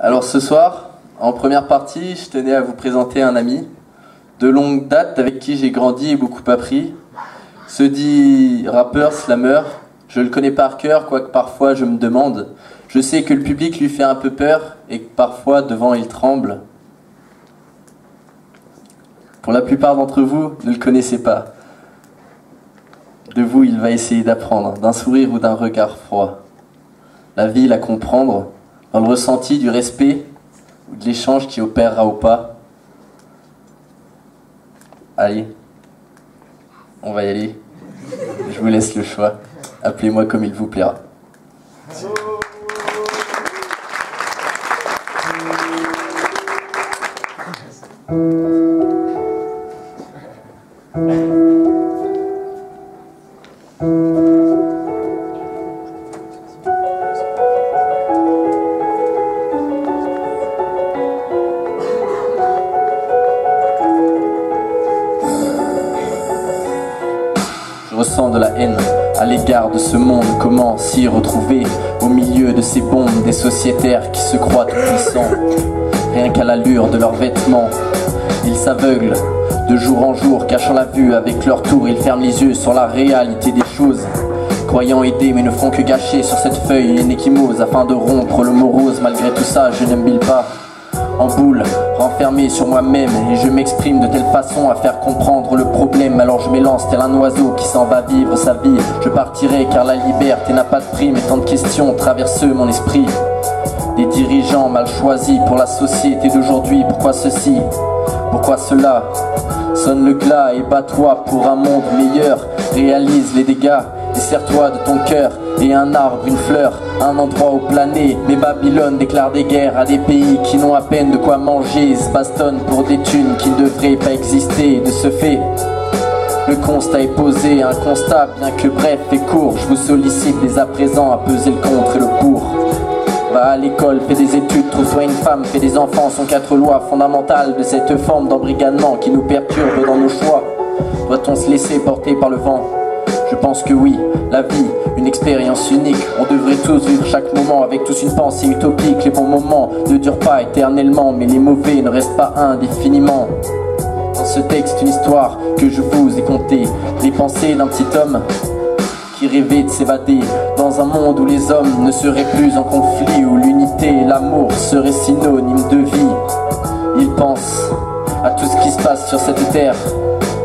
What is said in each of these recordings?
Alors ce soir, en première partie, je tenais à vous présenter un ami de longue date avec qui j'ai grandi et beaucoup appris. Se dit rappeur, slammer, je le connais par cœur, quoique parfois je me demande. Je sais que le public lui fait un peu peur et que parfois devant il tremble. Pour la plupart d'entre vous, ne le connaissez pas. De vous, il va essayer d'apprendre, d'un sourire ou d'un regard froid. La vie, la comprendre, dans le ressenti du respect ou de l'échange qui opérera ou pas. Allez, on va y aller. Je vous laisse le choix. Appelez-moi comme il vous plaira. Je ressens de la haine à l'égard de ce monde. Comment s'y retrouver au milieu de ces bombes des sociétaires qui se croient tout puissants? Rien qu'à l'allure de leurs vêtements, ils s'aveuglent de jour en jour, cachant la vue avec leur tour. Ils ferment les yeux sur la réalité des choses, croyant aider mais ne font que gâcher sur cette feuille une échymose afin de rompre le morose. Malgré tout ça, je n'aime pas en boule, renfermé sur moi-même, et je m'exprime de telle façon à faire comprendre le problème. Alors je m'élance tel un oiseau qui s'en va vivre sa vie. Je partirai car la liberté n'a pas de prix, mais tant de questions traversent mon esprit. Des dirigeants mal choisis pour la société d'aujourd'hui. Pourquoi ceci? Pourquoi cela? Sonne le glas et bats-toi pour un monde meilleur. Réalise les dégâts et serre-toi de ton cœur. Et un arbre, une fleur, un endroit où planer. Mais Babylone déclare des guerres à des pays qui n'ont à peine de quoi manger. Ils se bastonnent pour des thunes qui ne devraient pas exister. De ce fait, le constat est posé, un constat bien que bref et court. Je vous sollicite dès à présent à peser le contre et le pour. Va à l'école, fais des études, trouve-toi une femme, fais des enfants, sont 4 lois fondamentales de cette forme d'embrigadement qui nous perturbe dans nos choix. Doit-on se laisser porter par le vent? Je pense que oui, la vie, une expérience unique. On devrait tous vivre chaque moment avec tous une pensée utopique. Les bons moments ne durent pas éternellement, mais les mauvais ne restent pas indéfiniment. Dans ce texte, une histoire que je vous ai contée, les pensées d'un petit homme qui rêvait de s'évader dans un monde où les hommes ne seraient plus en conflit, où l'unité et l'amour seraient synonymes de vie. Il pense à tout ce qui se passe sur cette terre.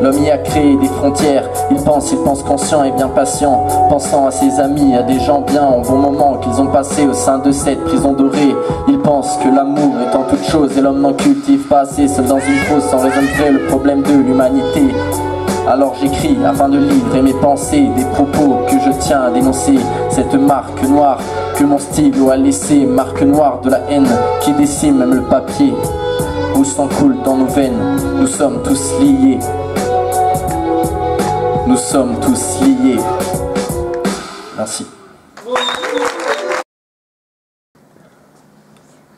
L'homme y a créé des frontières. Il pense conscient et bien patient, pensant à ses amis, à des gens bien en bon moment qu'ils ont passé au sein de cette prison dorée. Il pense que l'amour est en toute chose et l'homme n'en cultive pas assez. Seul dans une fosse sans résoudre le problème de l'humanité. Alors j'écris afin de livrer mes pensées, des propos que je tiens à dénoncer. Cette marque noire que mon stylo a laissée, marque noire de la haine qui décime même le papier. Où sang coule dans nos veines, nous sommes tous liés. Nous sommes tous liés. Merci.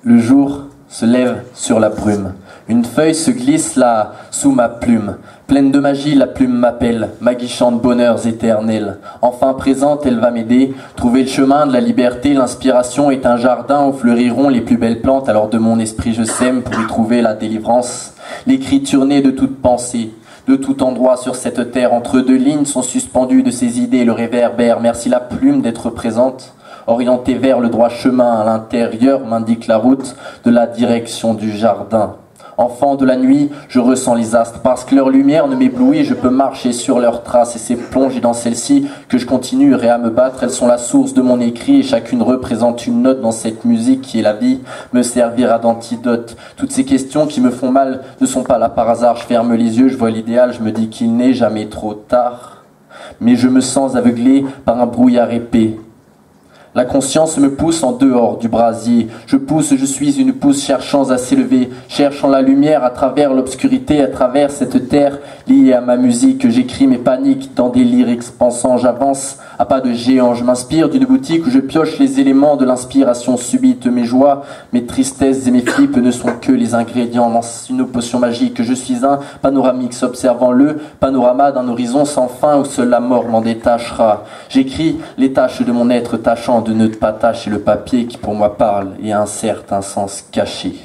Le jour se lève sur la brume. Une feuille se glisse là, sous ma plume. Pleine de magie, la plume m'appelle, m'aguichant de bonheurs éternels. Enfin présente, elle va m'aider. Trouver le chemin de la liberté, l'inspiration est un jardin où fleuriront les plus belles plantes. Alors de mon esprit je sème pour y trouver la délivrance. L'écriture née de toute pensée. De tout endroit sur cette terre, entre deux lignes sont suspendues de ces idées le réverbère. Merci la plume d'être présente. Orientée vers le droit chemin à l'intérieur m'indique la route de la direction du jardin. Enfant de la nuit, je ressens les astres, parce que leur lumière ne m'éblouit, je peux marcher sur leurs traces, et c'est plongé dans celles-ci que je continuerai à me battre. Elles sont la source de mon écrit, et chacune représente une note dans cette musique qui est la vie, me servira d'antidote. Toutes ces questions qui me font mal ne sont pas là par hasard, je ferme les yeux, je vois l'idéal, je me dis qu'il n'est jamais trop tard. Mais je me sens aveuglé par un brouillard épais. La conscience me pousse en dehors du brasier. Je pousse, je suis une pousse cherchant à s'élever, cherchant la lumière à travers l'obscurité, à travers cette terre liée à ma musique. J'écris mes paniques dans des lyrics pensant, j'avance à pas de géant. Je m'inspire d'une boutique où je pioche les éléments de l'inspiration subite. Mes joies, mes tristesses et mes flips ne sont que les ingrédients dans une potion magique. Je suis un panoramix observant le panorama d'un horizon sans fin où seule la mort m'en détachera. J'écris les tâches de mon être tâchant de nœuds de patache et le papier qui pour moi parle et a un certain sens caché.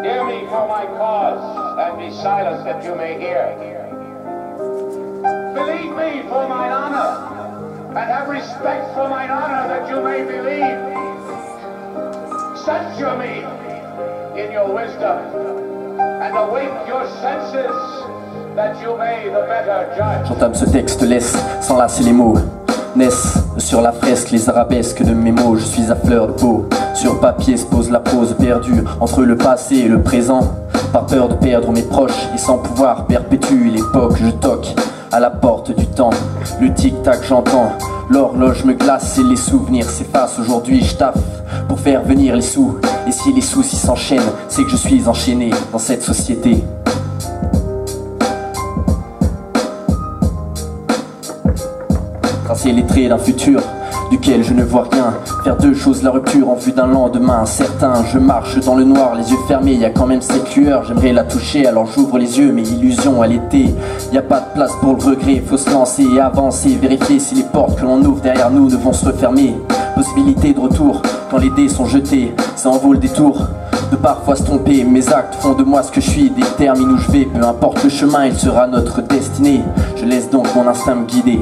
Hear me for my cause, and be silent that you may hear. Believe me for mine honor, and have respect for mine honor that you may believe. Censure me in your wisdom, and awake your senses that you may the better judge. J'entame ce texte, laisse sans lasser les mots. Naissent sur la fresque les arabesques de mes mots. Je suis à fleur de peau. Sur papier se pose la pose perdue entre le passé et le présent. Par peur de perdre mes proches et sans pouvoir perpétuer l'époque, je toque à la porte du temps. Le tic-tac j'entends, l'horloge me glace et les souvenirs s'effacent. Aujourd'hui je taffe pour faire venir les sous. Et si les soucis s'enchaînent, c'est que je suis enchaîné dans cette société. Tracer les traits d'un futur duquel je ne vois rien. Faire deux choses, la rupture en vue d'un lendemain incertain. Je marche dans le noir, les yeux fermés, y a quand même cette lueur. J'aimerais la toucher, alors j'ouvre les yeux, mais illusion elle était. Y a pas de place pour le regret, faut se lancer et avancer. Vérifier si les portes que l'on ouvre derrière nous ne vont se refermer. Possibilité de retour, quand les dés sont jetés, ça en vaut le détour de parfois se tromper. Mes actes font de moi ce que je suis, détermine où je vais. Peu importe le chemin, il sera notre destinée. Je laisse donc mon instinct me guider.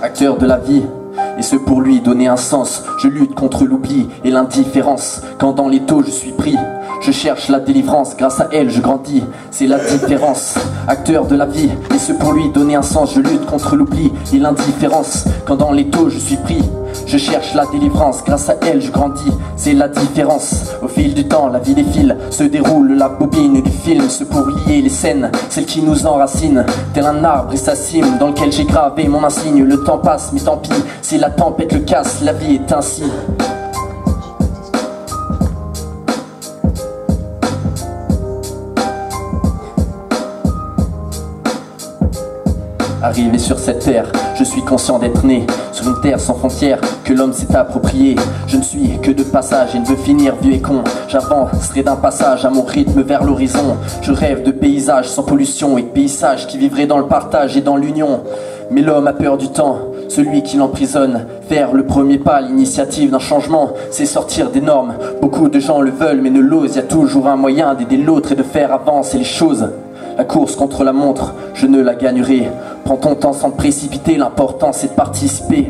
Acteur de la vie, et ce pour lui donner un sens. Je lutte contre l'oubli et l'indifférence. Quand dans les taux je suis pris, je cherche la délivrance. Grâce à elle je grandis, c'est la différence. Acteur de la vie, et ce pour lui donner un sens. Je lutte contre l'oubli et l'indifférence. Quand dans les taux je suis pris, je cherche la délivrance. Grâce à elle je grandis, c'est la différence. Au fil du temps la vie défile, se déroule la bobine du film. Ce pour lier les scènes, celles qui nous enracinent. Tel un arbre et sa cime dans lequel j'ai gravé mon insigne. Le temps passe mais tant pis, si la tempête le casse, la vie est ainsi. Arrivé sur cette terre, je suis conscient d'être né sur une terre sans frontières que l'homme s'est approprié. Je ne suis que de passage et ne veux finir vieux et con. J'avancerai d'un passage à mon rythme vers l'horizon. Je rêve de paysages sans pollution et de paysages qui vivraient dans le partage et dans l'union. Mais l'homme a peur du temps, celui qui l'emprisonne. Faire le premier pas, l'initiative d'un changement, c'est sortir des normes. Beaucoup de gens le veulent mais ne l'osent. Y a toujours un moyen d'aider l'autre et de faire avancer les choses. La course contre la montre, je ne la gagnerai. Prends ton temps sans te précipiter, l'important c'est de participer.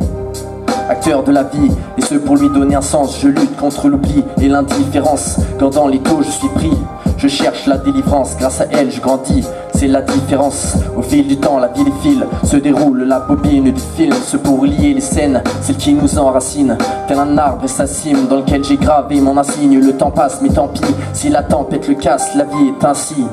Acteur de la vie, et ce pour lui donner un sens. Je lutte contre l'oubli et l'indifférence. Quand dans les taux je suis pris, je cherche la délivrance. Grâce à elle je grandis, c'est la différence. Au fil du temps la vie défile, se déroule la bobine du film. Ce pour lier les scènes, celles qui nous enracinent. Tel un arbre et sa cime dans lequel j'ai gravé mon insigne. Le temps passe mais tant pis, si la tempête le casse, la vie est ainsi.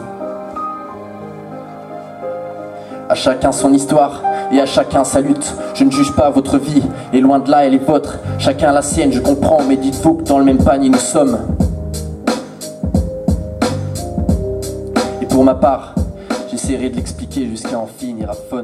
À chacun son histoire et à chacun sa lutte. Je ne juge pas votre vie et loin de là elle est vôtre. Chacun la sienne, je comprends, mais dites-vous que dans le même panier nous sommes. Et pour ma part, j'essaierai de l'expliquer jusqu'à en finir à fun.